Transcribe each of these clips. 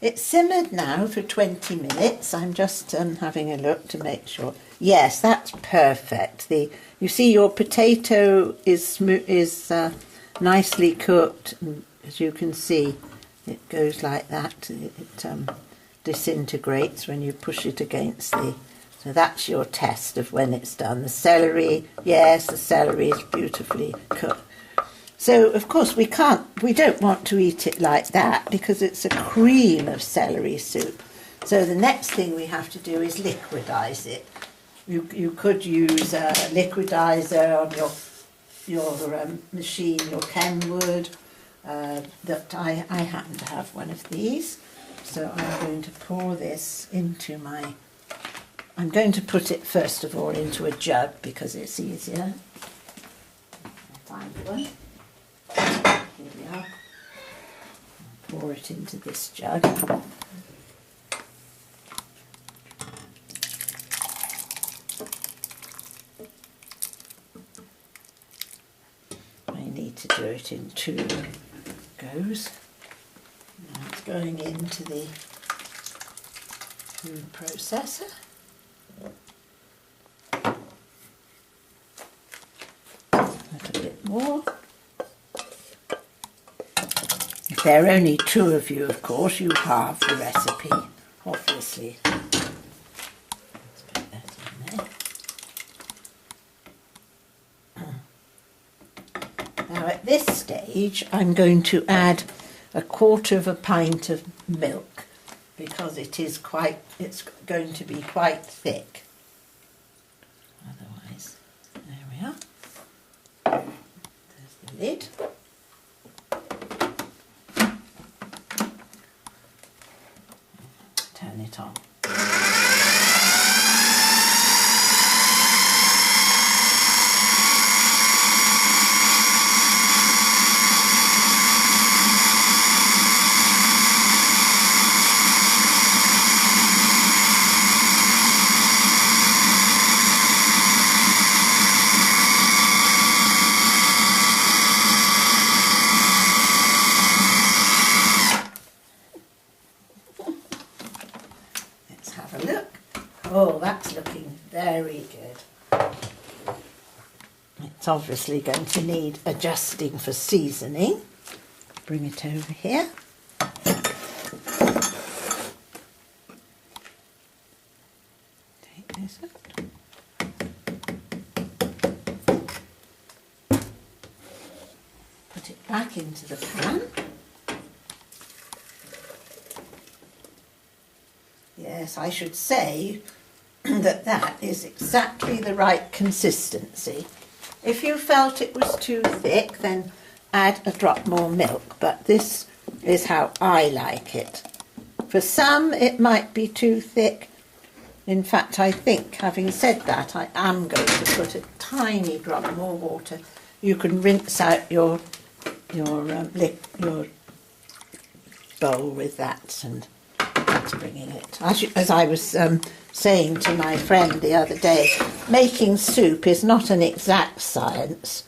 It's simmered now for 20 minutes. I'm just having a look to make sure. Yes, that's perfect. You see your potato is nicely cooked. And as you can see, it goes like that. It disintegrates when you push it against the... So that's your test of when it's done. The celery, yes, the celery is beautifully cooked. So, of course, we don't want to eat it like that because it's a cream of celery soup. So the next thing we have to do is liquidize it. You could use a liquidizer on your machine, your Kenwood. That I happen to have one of these. So I'm going to pour this into my... I'm going to put it first of all into a jug because it's easier. I'll find one. Here we are. Pour it into this jug. I need to do it in 2 goes. Now it's going into the food processor. A little bit more. If there are only 2 of you, of course, you halve the recipe, obviously. Let's put that in there. Now at this stage, I'm going to add 1/4 pint of milk because it's going to be quite thick. Otherwise, there we are. There's the lid. Turn it on. Oh, that's looking very good. It's obviously going to need adjusting for seasoning. Bring it over here. Take this out. Put it back into the pan. Yes, I should say that is exactly the right consistency. If you felt it was too thick, then add a drop more milk, but this is how I like it. For some, it might be too thick. In fact, I think, having said that, I am going to put a tiny drop more water. You can rinse out your bowl with that, and that's bringing it. As I was saying to my friend the other day, making soup is not an exact science.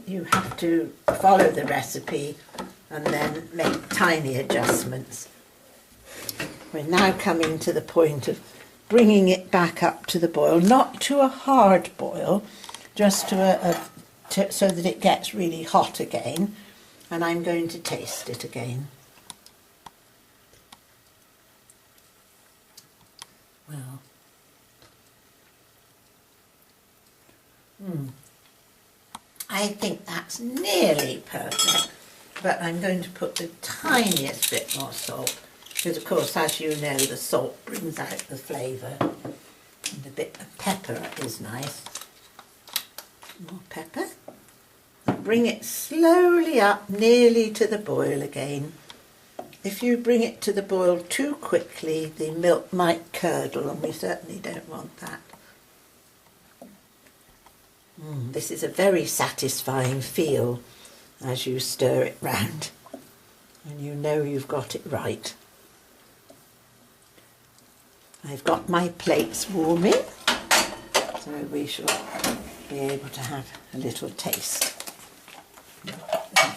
You have to follow the recipe and then make tiny adjustments. We're now coming to the point of bringing it back up to the boil, not to a hard boil, just to so that it gets really hot again, and I'm going to taste it again. Well, I think that's nearly perfect, but I'm going to put the tiniest bit more salt, because of course, as you know, the salt brings out the flavour, and a bit of pepper is nice. More pepper. And bring it slowly up, nearly to the boil again. If you bring it to the boil too quickly, the milk might curdle, and we certainly don't want that. This is a very satisfying feel as you stir it round, and you know you've got it right. I've got my plates warming, so we shall be able to have a little taste.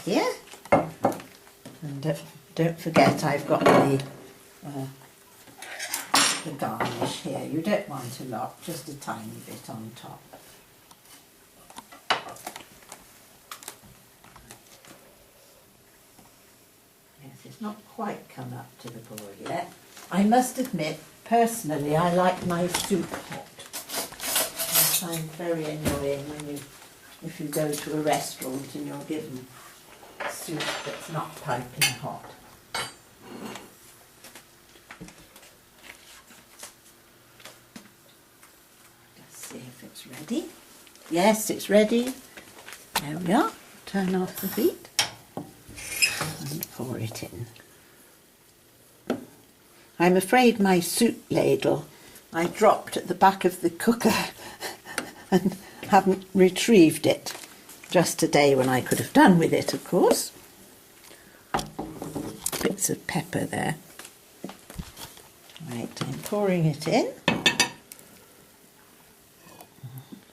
Here. And don't forget I've got the garnish here. You don't want a lot, just a tiny bit on top. Yes, it's not quite come up to the boil yet. I must admit, personally, I like my soup hot. I find very annoying if you go to a restaurant and you're given soup that's not piping hot. Let's see if it's ready. Yes, it's ready. There we are. Turn off the heat and pour it in. I'm afraid my soup ladle I dropped at the back of the cooker and haven't retrieved it. Just today when I could have done with it, of course. Bits of pepper there. Right, I'm pouring it in.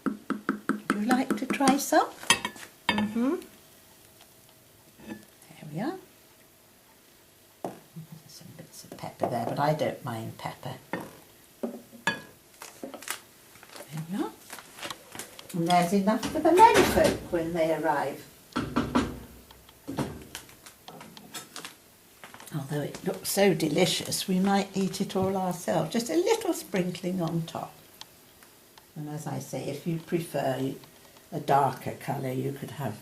Would you like to try some? Mm-hmm. There we are. Some bits of pepper there, but I don't mind pepper. There we are. And there's enough for the menfolk when they arrive. Although it looks so delicious, we might eat it all ourselves. Just a little sprinkling on top. And as I say, if you prefer a darker colour, you could have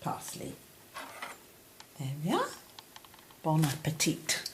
parsley. There we are. Bon appetit.